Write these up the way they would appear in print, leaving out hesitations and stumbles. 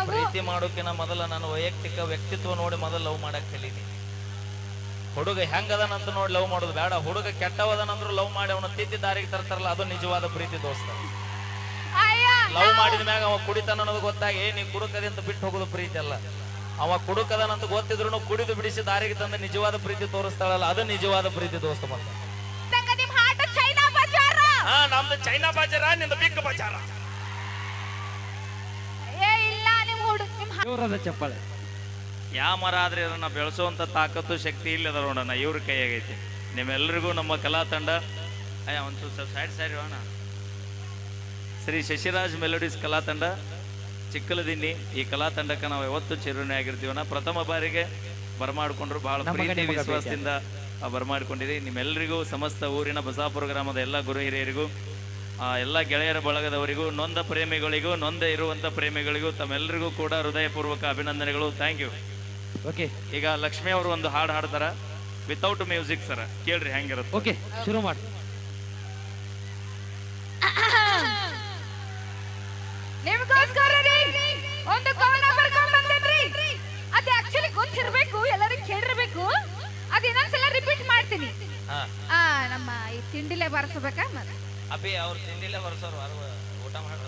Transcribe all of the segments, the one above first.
ನಾವು ಪ್ರೀತಿ ಮಾಡೋಕಿನ ಮೊದಲ ನಾನು ವೈಯಕ್ತಿಕ ವ್ಯಕ್ತಿತ್ವ ನೋಡಿ ಮೊದಲು ಲವ್ ಮಾಡಕ್ ಕಲೀನಿ. ಹುಡುಗ ಹೆಂಗದನಂತ ನೋಡಿ ಲವ್ ಮಾಡೋದು ಬೇಡ. ಹುಡುಗ ಕೆಟ್ಟವದನಂದ್ರು ಲವ್ ಮಾಡಿ ಅವನ ತಿದ್ದಿ ದಾರಿಗೆ ತರ್ತಾರಲ್ಲ, ಅದು ನಿಜವಾದ ಪ್ರೀತಿ ದೋಸ್ತ. ಲವ್ ಮಾಡಿದ ಮ್ಯಾಗ ಅವ ಕುಡಿತಾನ ಅನ್ನೋದು ಗೊತ್ತಾಗಿ ನೀ ಕುಡುಕದೆ ಅಂತ ಬಿಟ್ಟು ಹೋಗೋದು ಪ್ರೀತಿ ಅಲ್ಲ. ಅವ ಕುಡುಕದನಂತ ಗೊತ್ತಿದ್ರು ಕುಡಿದು ಬಿಡಿಸಿ ದಾರಿಗೆ ತಂದ ನಿಜವಾದ ಪ್ರೀತಿ ತೋರಿಸ್ತಾಳಲ್ಲ, ಅದು ನಿಜವಾದ ಪ್ರೀತಿ ದೋಸ್ತ. ಮತ್ತೆ ಹಾ, ನಮ್ದು ಚೈನಾ ಬಾಜಾರ, ನಿಂದ ಬಿಗ್ ಬಾಜಾರ. ಜೋರದ ಚಪ್ಪಾಳೆ. ಯಾವ ಮರ ಆದ್ರೆ ಇದನ್ನ ಬೆಳೆಸುವಂತ ತಾಕತ್ತು ಶಕ್ತಿ ಇಲ್ಲದ ನೋಡೋಣ, ಇವ್ರ ಕೈಯಾಗೈತಿ. ನಿಮ್ಮೆಲ್ಲರಿಗೂ ನಮ್ಮ ಕಲಾ ತಂಡ ಒಂಚೂರು ಸ್ವಲ್ಪ ಸೈಡ್ ಹೋಣ. ಶ್ರೀ ಶಶಿರಾಜ್ ಮೆಲೋಡಿಸ್ ಕಲಾ ತಂಡ ಚಿಕ್ಕಲದಿನ್ನಿ, ಈ ಕಲಾ ತಂಡಕ್ಕೆ ನಾವು ಯಾವತ್ತು ಚಿರುಣಿ ಆಗಿರ್ತೀವನ. ಪ್ರಥಮ ಬಾರಿಗೆ ಬರಮಾಡ್ಕೊಂಡ್ರು, ಬಹಳ ಪ್ರೀತಿ ವಿಶ್ವಾಸದಿಂದ ಬರಮಾಡ್ಕೊಂಡಿರಿ. ನಿಮ್ಮೆಲ್ಲರಿಗೂ, ಸಮಸ್ತ ಊರಿನ ಬಸಾಪುರ ಗ್ರಾಮದ ಎಲ್ಲ ಗುರು ಹಿರಿಯರಿಗೂ, ಎಲ್ಲ ಗೆಳೆಯರ ಬಳಗದವರಿಗೂ, ನೊಂದ ಪ್ರೇಮಿಗಳಿಗೂ, ನೊಂದ ಇರುವಂತ ಪ್ರೇಮಿಗಳಿಗೂ ತಮ್ಮೆಲ್ಲರಿಗೂ ಕೂಡ ಹೃದಯಪೂರ್ವಕ ಅಭಿನಂದನೆಗಳು. Thank you. ಓಕೆ, ಈಗ ಲಕ್ಷ್ಮಿ ಅವರು ಒಂದು ಹಾಡು ಹಾಡ್ತಾರ ವಿತೌಟ್ ಮ್ಯೂಸಿಕ್. ಸರ್ ಕೇಳ್ರಿ ಹೆಂಗಿರುತ್ತೆ. ಓಕೆ, ಶುರು ಮಾಡಿ. ನಿಮ್ಗೋಸ್ಕರ ಒಂದು ಕವನ ಬರ್ಕೊಂಡ್ ಬಂದೇನ್ರಿ. ಅದು ಆಕ್ಚುಲಿ ಗೊತ್ತಿರ್ಬೇಕು, ಎಲ್ಲರೂ ಕೇಳಿರ್ಬೇಕು. ಅದು ಇನ್ನೊಂದ್ಸಲ ರಿಪೀಟ್ ಮಾಡ್ತೀನಿ. ನಮ್ಮ ಈ ತಿಂಡಿಲೆ ಬರ್ಸ್ಬೇಕಾ ಮತ್ತೆ ಅಭಿ ಅವ್ರ ತಿಂಡಿಲೆ ಬರ್ಸೋರು ಊಟ ಮಾಡ್ರ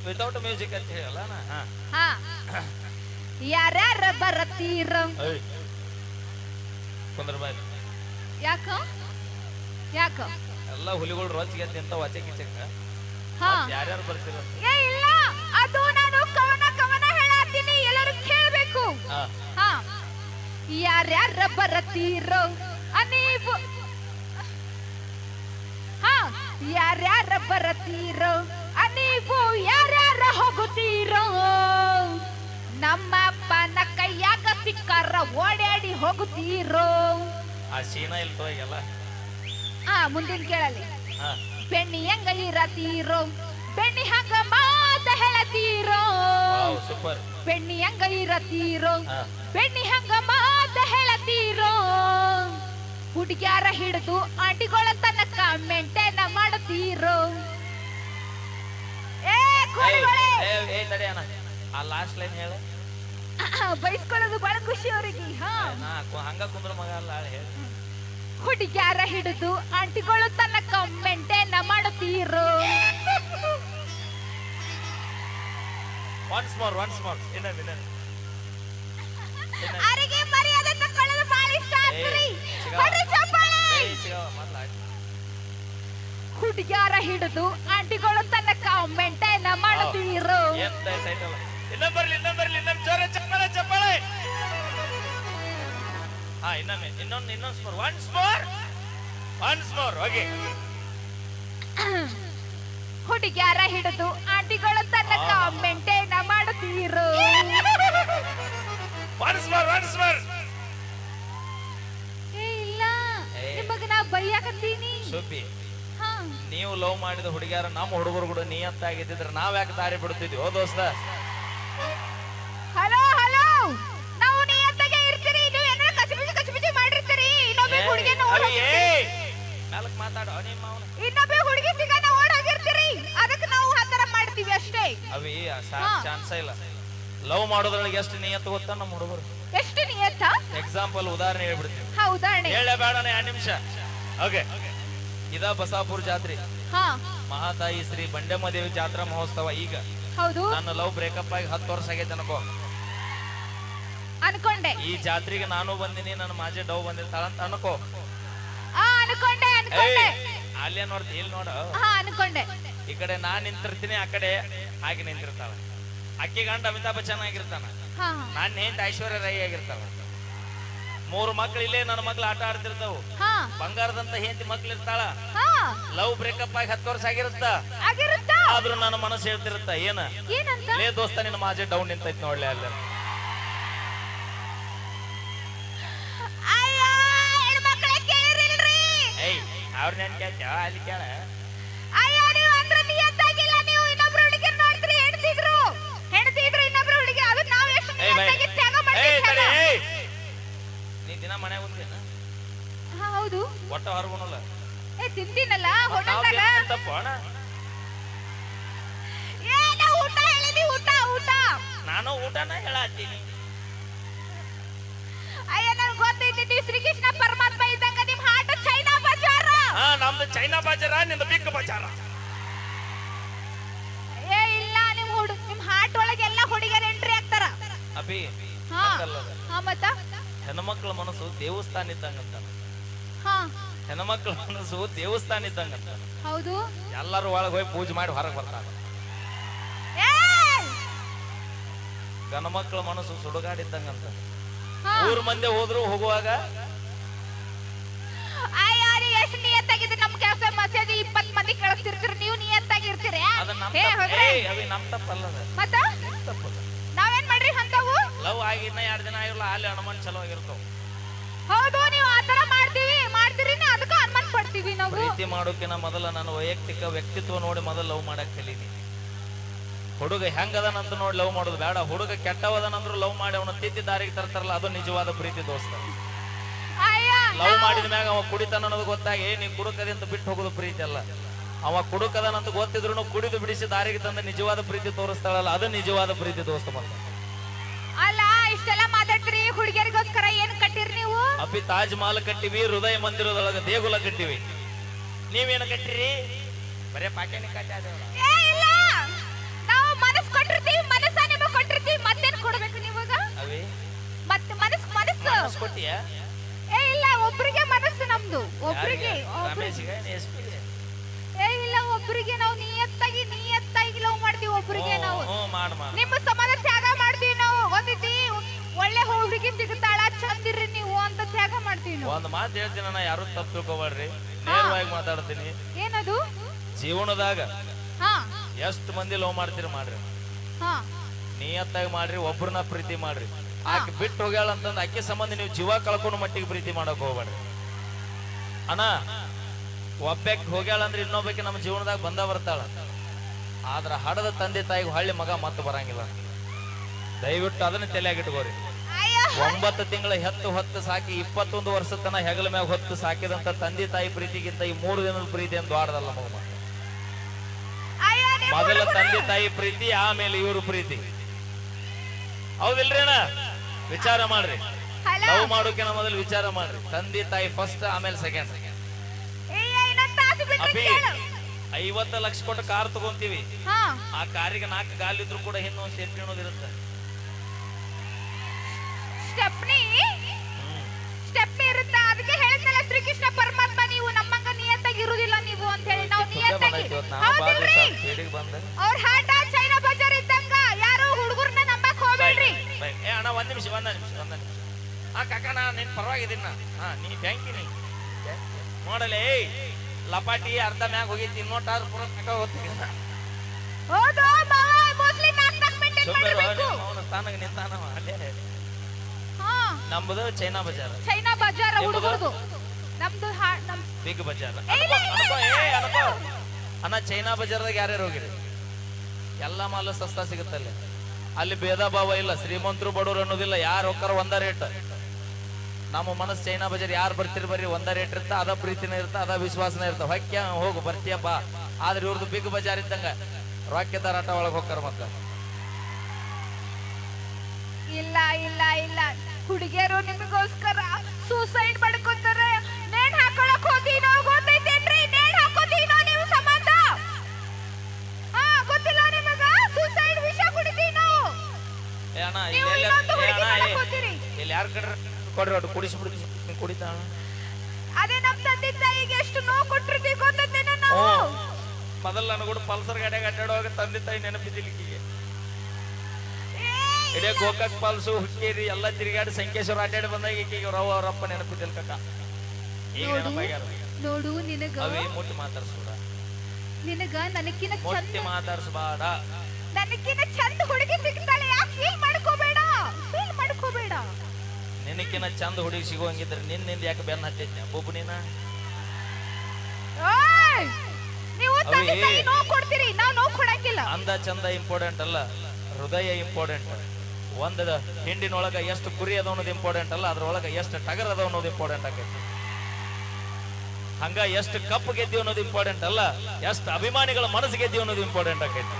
ವಿತೌಟ್ ಮ್ಯೂಸಿಕ್ ಅಂತ ಹೇಳಲ್ಲ. ಯಾರ್ಯಾರ ಬರತ್ತೀರ ಕುಂದ್ರ ಬಾಯ್. ಯಾಕ ಯಾಕ ಎಲ್ಲ ಹುಲಿಗಳು ರೋಚಿಗೆ ಅಂತ ವಚೆ ಕಿಚಕ ಯಾರ್ಯಾರು ಬರ್ತಿರ? ಏ ಇಲ್ಲ, ಅದು ನಾನು ಕವನ ಹೇಳತ್ತೀನಿ, ಎಲ್ಲರೂ ಕೇಳಬೇಕು. ಯಾರ್ಯಾರ ಬರತ್ತೀರೋ ನೀವು, ಯಾರ್ಯಾರ ಬರತ್ತೀರೋ ನೀವು, ಯಾರ್ಯಾರ ಹೋಗುತ್ತೀರೋ, ನಮ್ಮ ಅಪ್ಪನ ಕೈಯಾಗ ಸಿಕ್ಕಾರ ಓಡಾಡಿ ಹೋಗುತ್ತೀರೋ. ಆ ಸೀನಾ ಇಲ್ತೋ ಎಲ್ಲ. ಮುಂದಿನ ಕೇಳಲಿ. ಬೆಣ್ಣಿ ಹೆಂಗ ಇರತೀರೋ, ಬೆಣ್ಣಿ ಹಂಗ ಮಾತ ಹೇಳತೀರೋ. ಸೂಪರ್. ಬೆಣ್ಣಿ ಹೆಂಗ ಇರತೀರೋ, ಬೆಣ್ಣಿ ಹಂಗ ಮಾತ ಹೇಳತೀರೋ. ಹುಡುಗ್ಯಾರ ಹಿಡಿದು ಆಂಟಿಗಳ ತನಕ ಮೆಂಟೇನ ಮಾಡುತ್ತೀರೋ. ಆ ಲಾಸ್ಟ್ ಲೈನ್ ಹೇಳ. ಬಯಸ್ಕೊಳ್ಳೋದು ಬಹಳ ಖುಷಿ ಅವರಿಗೆ. ಹಂಗ ಕುಂದ್ರ ಮಗ ಅಲ್ಲ ಹೇಳಿ. ಹುಡುಗ್ಯಾರ ಹಿಡಿದು ಆಂಟಿಗಳು ತನಕ ಮೆಂಟೇನ ಮಾಡುತ್ತೀರೋ. ಒನ್ಸ್ ಮೋರ್ ಅರಿಗೆ ಮರ್ಯಾದೆ ತಕೊಳ್ಳೋದು ಬಹಳ ಇಷ್ಟ ಆಗ್ತರಿ. ಹುಡುಗ್ಯಾರ ಹಿಡಿದು ಆಂಟಿಗಳು ತನಕ ಮೆಂಟೇನ ಮಾಡುತ್ತೀರೋ. ಇನ್ನೊಂದು ಜೋರ ಚಪ್ಪಾಳೆ. ಇನ್ನೊಂದು ಸ್ಮೋರ್. Once more. ಓಕೆ. ಹುಡುಗ್ಯಾರ ಹಿಡಿದು ಆಂಟಿಗಳು ತನಕ ಮೆಂಟೇನ ಮಾಡುತ್ತೀರೋ. Once more. ಇಲ್ಲ, ನಿಮಗ ನಾ ಬೈಯಾಕತ್ತೀನಿ. ಸೋಪಿ, ನೀವು ಲವ್ ಮಾಡಿದ ಹುಡುಗ್ಯಾರ ನಮ್ಮ ಹುಡುಗರು ಕೂಡ ನಿಯತ್ತಾಗಿದ್ದಿದ್ರೆ ನಾವ್ ಯಾಕೆ ದಾರಿ ಬಿಡ್ತಿದ್ವಿ? ಓ ದೋಸ್ತ, ಹಲೋ ನಾವು ನಿಯತ್ತಾಗೆ ಇರ್ತೀರಿ, ನೀವು ಏನಾರ ಕಸಿಬಿಸಿ ಮಾಡಿರ್ತೀರಿ. ಇನ್ನೊಬ್ಬ ಹುಡುಗಿನ ನಾಲ್ಕು ಮಾತಾಡೋ ನಿಮ್ಮ ಇನ್ನೊಬ್ಬ ಹುಡುಗಿ ಸಿಗನ ಓಡೋಗಿರ್ತೀರಿ, ಅದಕ್ಕೆ ನಾವು ಆತರ ಮಾಡ್ತೀವಿ ಅಷ್ಟೇ. ಅವಿ ಚಾನ್ಸ ಇಲ್ಲ. ಲವ್ ಮಾಡೋದ್ರೊಳಗೆ ಎಷ್ಟು ನಿಯತ್ತು ಗೊತ್ತಾ ನಮ್ಮ ಹುಡುಗರು? ಎಷ್ಟು ನಿಯತ್ತ? ಎಕ್ಸಾಂಪಲ್ ಉದಾಹರಣೆ ಹೇಳ್ಬಿಡ್ತೀವಿ. ಉದಾಹರಣೆ ಹೇಳಬೇಡನೆ 2 ನಿಮಿಷ. ಓಕೆ. ಇದ ಬಸಾಪುರ ಜಾತ್ರೆ, ಮಹಾತಾಯಿ ಶ್ರೀ ಬಂಡೆಮ್ಮ ದೇವಿ ಜಾತ್ರಾ ಮಹೋತ್ಸವ. ಈಗ ಹೌದು, ನನ್ನ ಲವ್ ಬ್ರೇಕಪ್ ಆಗಿ 10 ವರ್ಷ ಆಗೈತೆ ಅನ್ಕೊಂಡೆ. ಈ ಜಾತ್ರೆಗೆ ನಾನು ಬಂದಿನಿ, ನನ್ನ ಮಾಜಿ ಡವ್ ಬಂದಿರ್ತಾಳ ಅಂತ ಅನ್ಕೋ. ಅನ್ಕೊಂಡೆ. ಅಲ್ಲೇ ನೋಡ್ತಿ, ಇಲ್ಲಿ ನೋಡ. ಅನ್ಕೊಂಡೆ. ಈ ಕಡೆ ನಾನ್ ನಿಂತಿರ್ತೀನಿ, ಆ ಕಡೆ ಹಾಗೆ ನಿಂತಿರ್ತಾಳ. ಅಕ್ಕಿ ಗಂಡ ಅಮಿತಾಬ್ ಬಚ್ಚನ್ ಆಗಿರ್ತಾನ, ನಾನ್ ಹೆಂಡತಿ ಐಶ್ವರ್ಯ ರೈ ಆಗಿರ್ತಾಳ. 3 ಮಕ್ಳು ಇಲ್ಲೇ ನನ್ನ ಮಕ್ಳು ಆಟ ಆಡ್ತಿರ್ತಾವು. ಬಂಗಾರದಂತ ಹೆಂಡತಿ ಮಕ್ಳು ಇರ್ತಾಳ. ಲವ್ ಬ್ರೇಕಪ್ ಆಗಿ 10 ವರ್ಷ ಆಗಿರುತ್ತ. ಆದ್ರೂ ನನ್ನ ಮನಸ್ಸು ಹೇಳ್ತಿರುತ್ತ, ಲೇ ದೋಸ್ತ, ನಿನ್ನ ಮಾಜಿ ಡೌನ್ ನಿಂತೈತಿ ನೋಡ್ಲಿ ಅಲ್ಲ. ಅವ್ರ ನೆನ್ ಕೇಳ್ತ ಅಲ್ಲಿ ಕೇಳ. ನೀ ದಿನ ಮನೆ ಹೋಗ್ತೀನ? ಹೌದು. ಒಟ್ಟ ಹೊರಗುಣಲ್ಲ ತಿಂತೀನಲ್ಲ ತಪ್ಪು ಅಣ್ಣ. ಊಟ ಹೇಳಿದಿ, ಏ ಇಲ್ಲ ನಿಮ್ ಹಾರ್ಟ್ ಒಳಗೆ ಎಲ್ಲ ಹುಡುಗಿಯರು ಎಂಟ್ರಿ ಆಗ್ತಾರ. ಅಭಿ ಹಾ ಹಂಗಲ್ಲ ಅದು. ಹಾ ಮತ್ತ ಹೆಣ್ಮಕ್ಳ ಮನಸ್ಸು ದೇವಸ್ಥಾನ ಇದ್ದಂಗಂತ. ಹಾ ಹೆಣ್ಮಕ್ಳ ಮನಸ್ಸು ದೇವಸ್ಥಾನ ಇದ್ದಂಗಂತ. ಹೌದು. ಎಲ್ಲರೂ ಒಳಗೆ ಹೋಗಿ ಪೂಜೆ ಮಾಡಿ ಹೊರಗೆ ಬರ್ತಾರ. ಏ ಗಣಮಕ್ಳ ಮನಸ್ಸು ಸುಡುಗಾಡಿದ್ದಂಗಂತ. ಹಾ. ಊರ್ ಮಂದಿ ಹೋದ್ರು ಹೋಗುವಾಗ ಅಯ್ಯಾರಿ ಎಷ್ಟು ನಿಯತ್ತಾಗಿದ್ರೆ ನಮ್ ಕೆಲಸ ಮಸೇಜ್ 20 ಮಂದಿ ಕಳಿಸ್ತಿರ್ತೀರಿ, ನೀವು ನಿಯತ್ತಾಗಿ ಇರ್ತೀರಿ. ಅದ ನಮ್ ಏ ಹೋಗ್ರಿ. ಅವಿ ನಮ್ ತಪ್ಪಲ್ಲ ಅದು. ಮತ್ತ ನಿಮ್ ತಪ್ಪಲ್ಲ. ನಾವೇನ್ ಮಾಡ್ರಿ ಅಂತವು? ಲವ್ ಆಗಿನ 2 ದಿನ ಆಗಿರಲ್ಲ ಅಲ್ಲಿ ಅನುಮಾನ ಚಲೋ ಆಗಿರ್ತಾವ. ಹೌದು, ನೀವು ಆತರ ಮಾಡ್ತೀರಿ ಅದಕ್ಕೆ ಅನುಮಾನ ಪಡ್ತೀವಿ ನಾವು. ಪ್ರೀತಿ ಮಾಡೋಕಿನ ಮೊದಲ ನಾನು ವೈಯಕ್ತಿಕ ವ್ಯಕ್ತಿತ್ವ ನೋಡಿ ಮೊದಲು ಲವ್ ಮಾಡಕ್ ಕಲೀನಿ. ಹುಡುಗ ಹೆಂಗದನಂತ ನೋಡಿ ಲವ್ ಮಾಡೋದು ಬೇಡ. ಹುಡುಗ ಕೆಟ್ಟವದನಂದ್ರು ಲವ್ ಮಾಡಿ ಅವನ ತಿದ್ದಿ ದಾರಿಗೆ ತರ್ತಾರಲ್ಲ, ಅದು ನಿಜವಾದ ಪ್ರೀತಿ ದೋಸ್ತ. ಲವ್ ಮಾಡಿದ ಮ್ಯಾಗ ಅವ ಕುಡಿತಾನ ಅನ್ನೋದು ಗೊತ್ತಾಗಿ ನೀ ಕುಡುಕದಿಂದ ಬಿಟ್ಟು ಹೋಗೋದು ಪ್ರೀತಿ ಅಲ್ಲ. ಅವ ಕುಡುಕದನಂತ ಗೊತ್ತಿದ್ರು ಕುಡಿದು ಬಿಡಿಸಿ ದಾರಿಗೆ ತಂದ ನಿಜವಾದ ಪ್ರೀತಿ ತೋರಿಸ್ತಾಳಲ್ಲ, ಅದು ನಿಜವಾದ ಪ್ರೀತಿ ದೋಸ್ತ. ಮತ್ತೆ ಅಲ್ಲ ಇಷ್ಟೆಲ್ಲ ಮಾತಾಡ್ತೀರಿ, ಹುಡುಗಿಯರಿಗೋಸ್ಕರ ಏನ್ ಕಟ್ಟಿರಿ ನೀವು? ಅಪ್ಪಿ ತಾಜ್ ಮಹಲ್ ಕಟ್ಟಿವಿ, ಹೃದಯ ಮಂದಿರದೊಳಗ ದೇಗುಲ ಕಟ್ಟಿವಿ. ನೀವೇನು ಕಟ್ಟಿರಿ? ಬರೇ ಪಾಕ್ಯಾನಿ ಕಟ್ಟಿ. ಏ ಇಲ್ಲ, ನಾವು ಮನಸ್ಸು ಕೊಟ್ಟಿರ್ತೀವಿ, ಮನಸ್ಸ ನಿಮಗೆ ಕೊಟ್ಟಿರ್ತೀವಿ, ಮತ್ತೇನ್ ಕೊಡ್ಬೇಕು ನೀವಾಗ? ಅವೇ ಮತ್ತೆ ಮನಸ್ಸು ಕೊಟ್ಟಿಯ? ಏ ಇಲ್ಲ, ಒಬ್ರಿಗೆ ಮನಸ್ಸು ನಮ್ದು, ಒಬ್ರಿಗೆ. ಏ ಇಲ್ಲ, ಒಬ್ರಿಗೆ ನಾವು ನಿಯತ್ತಾಗಿ ಲವ್ ಮಾಡ್ತೀವಿ. ಒಬ್ರಿಗೆ ನಾವು ನಿಮ್ಮ ಸಂಬಂಧ ತ್ಯಾಗ ಮಾಡ್ತೀವಿ. ನಾವು ಒಂದಿತಿ ಒಳ್ಳೆ ಹುಡುಗಿ ಸಿಗುತ್ತಾಳ, ಚಂದಿರ್ರಿ ನೀವು ಅಂತ ತ್ಯಾಗ ಮಾಡ್ತೀವಿ ನಾವು. ಒಂದ್ ಮಾತು ಹೇಳ್ತೀನಿ, ನಾ ಯಾರು ತಪ್ಪು ತಿಳ್ಕೊಬೇಡ್ರಿ, ನೇರವಾಗಿ ಮಾತಾಡ್ತೀನಿ. ಏನದು? ಜೀವನದಾಗ ಹಾ ಎಷ್ಟು ಮಂದಿ ಲವ್ ಮಾಡ್ತೀರಿ ಮಾಡ್ರಿ, ಹಾ ನಿಯತ್ತಾಗಿ ಮಾಡ್ರಿ, ಒಬ್ರನ್ನ ಪ್ರೀತಿ ಮಾಡ್ರಿ. ಆಕೆ ಬಿಟ್ಟು ಹೋಗ್ಯಾಳ ಅಂತಂದ್ ಆಕೆ ಸಂಬಂಧ ನೀವು ಜೀವ ಕಳ್ಕೊಂಡು ಮಟ್ಟಿಗೆ ಪ್ರೀತಿ ಮಾಡಕ್ ಹೋಗ್ಬೇಡ್ರಿ ಅಣ್ಣ. ಒಬ್ಬಕ್ಕೆ ಹೋಗ್ಯಾಳ ಅಂದ್ರೆ ಇನ್ನೊಬ್ಬಕ್ಕೆ ನಮ್ಮ ಜೀವನದಾಗ ಬಂದ ಬರ್ತಾಳ. ಆದ್ರ ಹಡದ ತಂದೆ ತಾಯಿಗೆ ಹಳ್ಳಿ ಮಗ ಮತ್ತೆ ಬರಂಗಿಲ್ಲ. ದಯವಿಟ್ಟು ಅದನ್ನ ತಲೆಯಾಗಿಟ್ಕೋರಿ. 9 ತಿಂಗಳ ಹೊತ್ತು ಸಾಕಿ 21 ವರ್ಷದ ತನ ಹೆಗಲ ಮ್ಯಾಗ ಹೊತ್ತು ಸಾಕಿದಂತ ತಂದೆ ತಾಯಿ ಪ್ರೀತಿಗಿಂತ ಈ 3 ದಿನದ ಪ್ರೀತಿ ಅಂತ ದೊಡ್ಡದಲ್ಲ ಮಗ. ಮೊದಲ ತಂದೆ ತಾಯಿ ಪ್ರೀತಿ, ಆಮೇಲೆ ಇವರು ಪ್ರೀತಿ. ಹೌದಿಲ್ರಿ ಅಣ್ಣ? ವಿಚಾರ ಮಾಡ್ರಿ. ಲವ್ ಮಾಡೋಕಿನ ಮೊದಲು ವಿಚಾರ ಮಾಡ್ರಿ. ತಂದೆ ತಾಯಿ ಫಸ್ಟ್, ಆಮೇಲೆ ಸೆಕೆಂಡ್. ಅಭಿ 50 ಲಕ್ಷ ಕೊಟ್ಟು ಕಾರ್ ತಗೊಂತೀವಿ, ಆ ಕಾರಿಗೆ 4 ಗಾಲಿದ್ರು ಕೂಡ ಹಿಂದೊಂದು ಸೇಫ್ಟಿ ಅನ್ನೋದಿರುತ್ತೆ. ಸ್ಟೆಪ್ನಿ ಇರುತ್ತೆ. ಅದಕ್ಕೆ ಹೇಳಿದ್ನಲ್ಲ ಶ್ರೀಕೃಷ್ಣ ಪರಮಾತ್ಮ, ನೀವು ನಮ್ಮಂಗ ನಿಯತ್ತಾಗಿ ಇರುವುದಿಲ್ಲ ನೀವು ಅಂತ ಹೇಳಿ. ನಾವು ನಿಯತ್ತಾಗಿ ಅವ್ರ ಹಾಟ ಚೈನಾ ಬಜಾರ್ ಇದ್ದಂಗ, ಯಾರು ಹುಡುಗರ್ನ ನಂಬಕ್ ಹೋಗ್ಬೇಡ್ರಿ. ಅಣ್ಣ ಒಂದ್ ನಿಮಿಷ. ಹಾ ಕಾಕ, ನಾ ನಿನ್ ಪರವಾಗಿದ್ದೀನ. ಹಾ ನೀ ಬ್ಯಾಂಕಿನಿ ನೋಡಲೇ, ಲಪಾಟಿ ಅರ್ಧ ಮ್ಯಾಗ ಹೋಗಿತ್ತು, ಇನ್ನೊಟ್ಟಾದ್ರೂ ಪೂರ ಕಾಕ ಹೋಗ್ತೀನಿ. ಹೌದು ಮೋಸ್ಟ್ಲಿ ಸ್ಥಾನಕ್ಕೆ ನಿಂತಾನವ ಅಲ್ಲೇ. ನಮ್ಮದು ಚೈನಾ ಬಜಾರ್. ಚೈನಾ ಬಜಾರ್ ಹುಡುಗರದು, ನಮ್ದು ಬಿಗ್ ಬಜಾರ್. ಅಣ್ಣ ಚೈನಾ ಬಜಾರ್ದಾಗ ಯಾರ್ಯಾರು ಹೋಗಿರಿ? ಎಲ್ಲ ಮಾಲು ಸಸ್ತಾ ಸಿಗುತ್ತಲ್ಲ. ಅಲ್ಲಿ ಭೇದ ಭಾವ ಇಲ್ಲ, ಶ್ರೀಮಂತರು ಬಡವರು ಅನ್ನೋದಿಲ್ಲ. ಯಾರು ಹೋಗ್ತಾರ ಒಂದ ರೇಟ್. ನಮ್ಮ ಮನಸ್ಸು ಚೈನಾ ಬಜಾರ್ ಯಾರು ಬರ್ತೀರಿ ಬರ್ರಿ, ಒಂದ ರೇಟ್ ಇರ್ತ, ಅದ ಪ್ರೀತಿನ ಇರ್ತ, ಅದ ವಿಶ್ವಾಸನ ಇರ್ತ. ಹೊಕ್ಕ ಹೋಗು ಬರ್ತೀಯ ಬಾ. ಆದ್ರೆ ಇವ್ರದ್ದು ಬಿಗ್ ಬಜಾರ್ ಇದ್ದಂಗ ರಾಕ್ಯದಾರ ಆಟ ಒಳಗೆ ಹೋಗ್ತಾರ. ಮತ್ತ ಇಲ್ಲ ಇಲ್ಲ ಇಲ್ಲ, ಹುಡುಗಿಯರು ನಿಮಗೋಸ್ಕರ ಸೂಸೈಡ್ ಮಾಡ್ಕೊತಾರೆ. ನೇಣ್ ಹಾಕೊಳಕ್ ಹೋಗಿ ನಾವು ಗೊತ್ತೈತೇನ್ರಿ? ನೇಣ್ ಹಾಕೋತೀವಿ ನಾವು ನೀವು ಸಂಬಂಧ. ಹಾ ಗೊತ್ತಿಲ್ಲ ನಿಮಗ? ಸೂಸೈಡ್ ವಿಷ ಕುಡಿತೀವಿ ನಾವು. ಇಲ್ಲಿ ಯಾರು ಕೊಡ್ರಿ ಒಟ್ಟು ಕುಡಿಸ್ಬಿಡ್ತೀವಿ, ಕುಡಿತಾಳ. ಅದೇ ನಮ್ ತಂದೆ ತಾಯಿಗೆ ಎಷ್ಟು ನೋವು ಕೊಟ್ಟಿರ್ತೀವಿ ಗೊತ್ತೇನ ನಾವು. ಮೊದಲ ನಾನು ಕೂಡ ಪಲ್ಸರ್ ಗಾಡಿಯಾಗ ಅಡ್ಡಾಡುವಾಗ ತಂದೆ ತಾಯಿ ನೆನಪಿದ್ದಿಲ್ಲಿಕ್ಕಿಗೆ. ಇಡೇ ಗೋಕಾಕ್ ಪಾಲ್ಸು ಹುಕ್ಕೇರಿ ಎಲ್ಲ ತಿರುಗಾಡಿ ಸಂಕೇಶ್ವರ ಅಡ್ಡಾಡಿ ಬಂದಾಗ ಈಕೆಗೆ ಅವ್ರಪ್ಪ ನೆನಪಿದ್ದಿಲ್ಲ ಕಕ್ಕ. ಈಗ ನೆನಪಾಗ್ಯಾರ ನೋಡು. ನಿನಗ ಅವೇ ಮುಟ್ಟಿ ಮಾತಾಡ್ಸ್ಬೇಡ, ನಿನಗ ನನಕಿನ ಮುಟ್ಟಿ ಮಾತಾಡ್ಸ್ಬೇಡ. ನನಕಿನ ಚಂದ ಹುಡುಗಿ ಸಿಗ್ತಾಳೆ, ಯಾಕೆ ಫೀಲ್ ಮಾಡ್ಕೋಬೇಡ, ಫೀಲ್ ಮಾಡ್ಕೋಬೇಡ. ನಿನಕಿನ ಚಂದ ಹುಡುಗಿ ಸಿಗುವಂಗಿದ್ರೆ ನಿನ್ನಿಂದ ಯಾಕೆ ಬೆನ್ನ ಹತ್ತೈತಿ ಒಬ್ಬನಿನ? ನೀವು ತಂದೆ ತಾಯಿ ನೋವು ಕೊಡ್ತೀರಿ, ನಾವು ನೋವು ಕೊಡಂಗಿಲ್ಲ. ಅಂದ ಚಂದ ಇಂಪಾರ್ಟೆಂಟ್ ಅಲ್ಲ, ಹೃದಯ ಇಂಪಾರ್ಟೆಂಟ್. ಒಂದ ಹಿಂಡಿನೊಳಗ ಎಷ್ಟು ಕುರಿ ಅದ ಅನ್ನೋದು ಇಂಪಾರ್ಟೆಂಟ್ ಅಲ್ಲ, ಅದ್ರೊಳಗ ಎಷ್ಟು ಟಗರ್ ಅದ ಅನ್ನೋದು ಇಂಪಾರ್ಟೆಂಟ್ ಆಗೈತಿ. ಹಂಗ ಎಷ್ಟು ಕಪ್ ಗೆದ್ದೀವಿ ಅನ್ನೋದು ಇಂಪಾರ್ಟೆಂಟ್ ಅಲ್ಲ, ಎಷ್ಟು ಅಭಿಮಾನಿಗಳ ಮನಸ್ಸು ಗೆದ್ದೀವಿ ಅನ್ನೋದು ಇಂಪಾರ್ಟೆಂಟ್ ಆಗೈತಿ.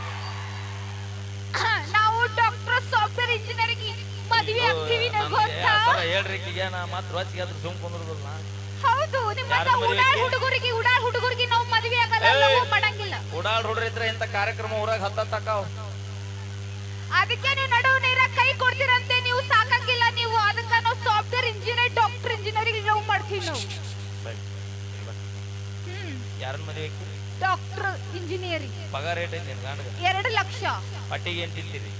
ನಾವು ಡಾಕ್ಟರ್, ಸಾಫ್ಟ್ವೇರ್ ಇಂಜಿನಿಯರಿಂಗ್ ಮದುವೆ ಆಗ್ತೀವಿ ಗೊತ್ತಾ? ಹೇಳ್ರಿ ಈಗ ನಾ ಮಾತ್ರ ರೊಚ್ಚಿಗೆ ಆದ್ರೂ ಸುಮ್ ಕುಂದ್ರದಲ್ಲ. ಹೌದು, ನಿಮ್ಮಂತ ಉಡಾಳ್ ಹುಡುಗರಿಗೆ ನಾವು ಮದುವೆ ಆಗಲ್ಲ ನಾವು ಮಾಡಂಗಿಲ್ಲ. ಉಡಾಳ್ ಹುಡುಗ್ರ ಇದ್ರೆ ಇಂತ ಕಾರ್ಯಕ್ರಮ ಊರಾಗ ಹತ್ತಾವ್. ಅದಕ್ಕೆ ನೀವು ನಡುವು ನೀರ ಕೈ ಕೊಡ್ತೀರಂತೆ, ನೀವು ಸಾಕಂಗಿಲ್ಲ ನೀವು. ಅದಕ್ಕ ನಾವು software engineer, doctor engineering love ಮಾಡ್ತೀವಿ ನಾವು. ಯಾರನ್ನ ಮದುವೆ? Doctor engineering. ಪಗಾರ ರೇಟ್ ಐತಿ ನಿನ್ ಗಂಡಗ? 2 ಲಕ್ಷ. ಪಟ್ಟಿಗೆ ಏನ್ ತಿಂತೀರಿ?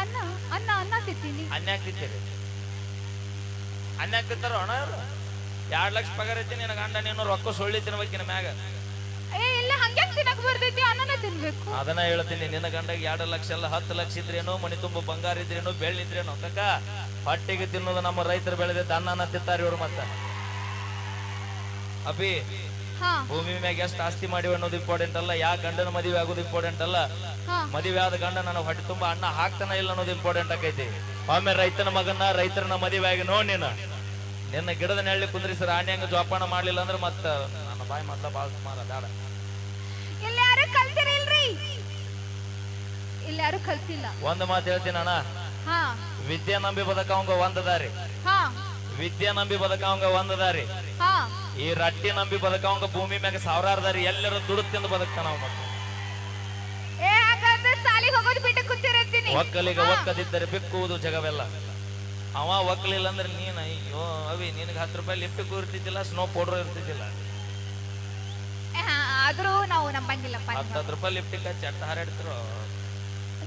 ಅನ್ನ ಅನ್ನ ಅನ್ನ ತಿಂತೀನಿ. ಅನ್ನ ಯಾಕೆ ತಿಂತೀರಿ? ಅನ್ನ ಯಾಕೆ ತಿಂತಾರ ಅಣ್ಣ ಇವ್ರು? 2 ಲಕ್ಷ ಪಗಾರ ಐತಿ ನಿನ್ನ ಗಂಡ, ನೀನು ರೊಕ್ಕ ಸೊಳ್ಳಿ ತಿನ್ಬೇಕಿನ ಮ್ಯಾಗ. ಇಲ್ಲ ಹಂಗ್ಯಾಕ್ ತಿನ್ನಕ್ ಬರ್ತೈತಿ, ಅನ್ನನ ತಿನ್ಬೇಕು. ಅದನ್ನ ಹೇಳ್ತೀನಿ, ನಿನ್ನ ಗಂಡಗೆ 2 ಲಕ್ಷ ಅಲ್ಲ 10 ಲಕ್ಷ ಇದ್ರೇನೋ, ಮನಿ ತುಂಬ ಬಂಗಾರ ಇದ್ರೇನೋ, ಬೆಳ್ಳಿ ಇದ್ರೇನೋ, ಕಕ್ಕ ಪಟ್ಟಿಗೆ ತಿನ್ನೋದು ನಮ್ಮ ರೈತರು ಬೆಳೆದ ಅನ್ನನ ತಿಂತಾರ ಇವ್ರು. ಮತ್ತ ಅಭಿ ಭೂಮಿ ಮ್ಯಾಗ ಎಷ್ಟು ಆಸ್ತಿ ಮಾಡಿವ ಅನ್ನೋದು ಇಂಪಾರ್ಟೆಂಟ್ ಅಲ್ಲ, ಯಾ ಗಂಡನ ಮದುವೆ ಆಗೋದು ಇಂಪಾರ್ಟೆಂಟ್ ಅಲ್ಲ, ಮದುವೆ ಆದ ಗಂಡ ನನ್ನ ಹೊಟ್ಟೆ ತುಂಬಾ ಅನ್ನ ಹಾಕ್ತಾನ ಇಲ್ಲ ಅನ್ನೋದು ಇಂಪಾರ್ಟೆಂಟ್ ಆಕೈತಿ. ಒಮ್ಮೆ ರೈತನ ಮಗನ್ನ ರೈತರನ್ನ ಮದುವೆ ಆಗಿ ನೋಡಿ ನಿನ್ನ ಗಿಡದ ನೆಳ್ಳಿ ಕುಂದ್ರಿಸಿ ರಾಣಿ ಹಂಗ ಜೋಪಾನ ಮಾಡ್ಲಿಲ್ಲ ಅಂದ್ರೆ ಮತ್ತ ನನ್ನ ಬಾಯಿ ಮೊದ್ಲ ಬಾಳ ಸುಮಾರ ಬೇಡ. ಇಲ್ಲಿ ಯಾರು ಕಲ್ತಿರಿಲ್ರಿ? ಇಲ್ಲಿ ಯಾರು ಕಲ್ತಿಲ್ಲ. ಒಂದ್ ಮಾತು ಹೇಳ್ತೀನಿ ಅಣ್ಣ, ವಿದ್ಯೆ ನಂಬಿ ಬದಕವಂಗ ಒಂದದಾರಿ, ವಿದ್ಯೆ ನಂಬಿ ಬದಕವಂಗ ಒಂದದಾರಿ, ಈ ರಟ್ಟಿ ನಂಬಿ ಬದಕವಂಗ ಭೂಮಿ ಮ್ಯಾಗ 1000 ದಾರಿ. ಎಲ್ಲರೂ ದುಡ್ಡು ತಿಂದು ಬದುಕ್ತಾನ ಅವ. ಮತ್ತೆ ಒಕ್ಕಲಿಗ ಒಕ್ಕದಿದ್ದರೆ ಬಿಕ್ಕುವುದು ಜಗವೆಲ್ಲ. ಅವ ಒಕ್ಕಲಿಲ್ಲ ಅಂದ್ರೆ ನೀನ್ ಅಯ್ಯೋ ಅವಿ ನಿನಗೆ 10 ರೂಪಾಯಿ ಲಿಫ್ಟ್ ಇರ್ತಿದ್ದಿಲ್ಲ, ಸ್ನೋ ಪೌಡರ್ ಇರ್ತಿದ್ದಿಲ್ಲ. ಆದ್ರೂ ನಾವು ನಂಬಂಗಿಲ್ಲಪ್ಪ. 10 ರೂಪಾಯಿ ಲಿಫ್ಟ್ ಚಟ್ಟ ಹಾರಾಡ್ತಿರೋ.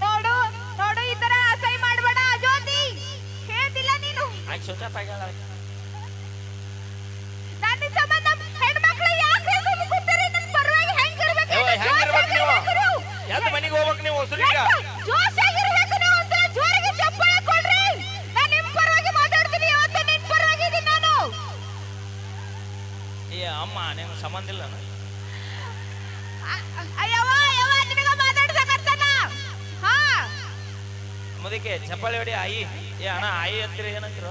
ನೋಡು ನೋಡು, ಈ ತರ ಅಸಹ್ಯ ಮಾಡಬೇಡ ಜ್ಯೋತಿ, ಹೇಳ್ತಿಲ್ಲ ನೀನು. ಆಯ್ತು ಸ್ವಚ್ಛ ಆಗ್ಯಾಳ. ನನ್ನ ಸಂಬಂಧ ಹೆಣ್ಮಕ್ಳು ಯಾಕೆ ಕೂತ್ತಾರೆ? ನನ್ನ ಪರವಾಗಿ ಹೆಂಗಿರ್ಬೇಕು? ಹೆಂಗಿರ್ಬೇಕು ನೀವು? ಯಾಕೆ ಮನೆಗೆ ಹೋಗ್ಬೇಕು ನೀವು? ಸುಲಿಗ ಜೋಶಾಗಿರ್ಬೇಕು ನೀವು. ಅಂತ ಜೋರಿಗೆ ಚಪ್ಪಾಳೆ ಕೊಡ್ರಿ. ನಾನು ನಿಮ್ಮ ಪರವಾಗಿ ಮಾತಾಡ್ತೀನಿ, ಇವತ್ತು ನಿನ್ನ ಪರವಾಗಿ ಇದೀನಿ ನಾನು. ಏ ಅಮ್ಮ ನಿಮ್ಗೆ ಸಂಬಂಧ ಇಲ್ಲ? ಅಯ್ಯವ್ವ ಅಯ್ಯವ್ವ, ನಿನಗ ಮಾತಾಡ್ಸಕತ್ತಾನ. ಮುದಕ್ಕೆ ಚಪ್ಪಾಳೆ ಹೊಡಿ ಆಯಿ. ಏ ಅಣ್ಣ ಆಯಿ ಹತ್ತಿರ ಏನಂತೀರ?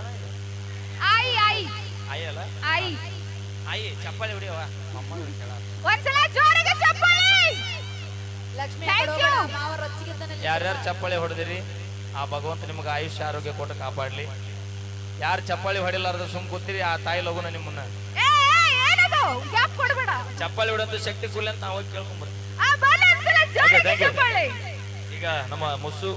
ಆಯಿ ಆಯಿ ಆಯಿ ಅಲ್ಲ ಆಯಿ ಆಯಿ ಚಪ್ಪಾಳೆ ಹೊಡಿಯವ. ಒಂದ್ಸಲ ಜೋರಿಗೆ ಚಪ್ಪಾಳೆ. ಯಾರ್ಯಾರು ಚಪ್ಪಾಳೆ ಹೊಡೆದಿರಿ ಆ ಭಗವಂತ ನಿಮ್ಗೆ ಆಯುಷ್ಯ ಆರೋಗ್ಯ ಕೊಟ್ಟು ಕಾಪಾಡ್ಲಿ. ಯಾರು ಚಪ್ಪಾಳಿ ಹೊಡಿಲಾರ್ದ ಸುಮ್ ಕೂತಿರಿ ಆ ತಾಯಿ ಲಗುನ ನಿಮ್ಮನ್ನ ಚಪ್ಪಾಳಿ ಹೊಡೋದು ಶಕ್ತಿ ಕೂಲಿ ಅಂತ ನಾವು ಕೇಳ್ಕೊಂಡ್ಬರ್ತೀವಿ. ಈಗ ನಮ್ಮ ಮುಸ್ಸು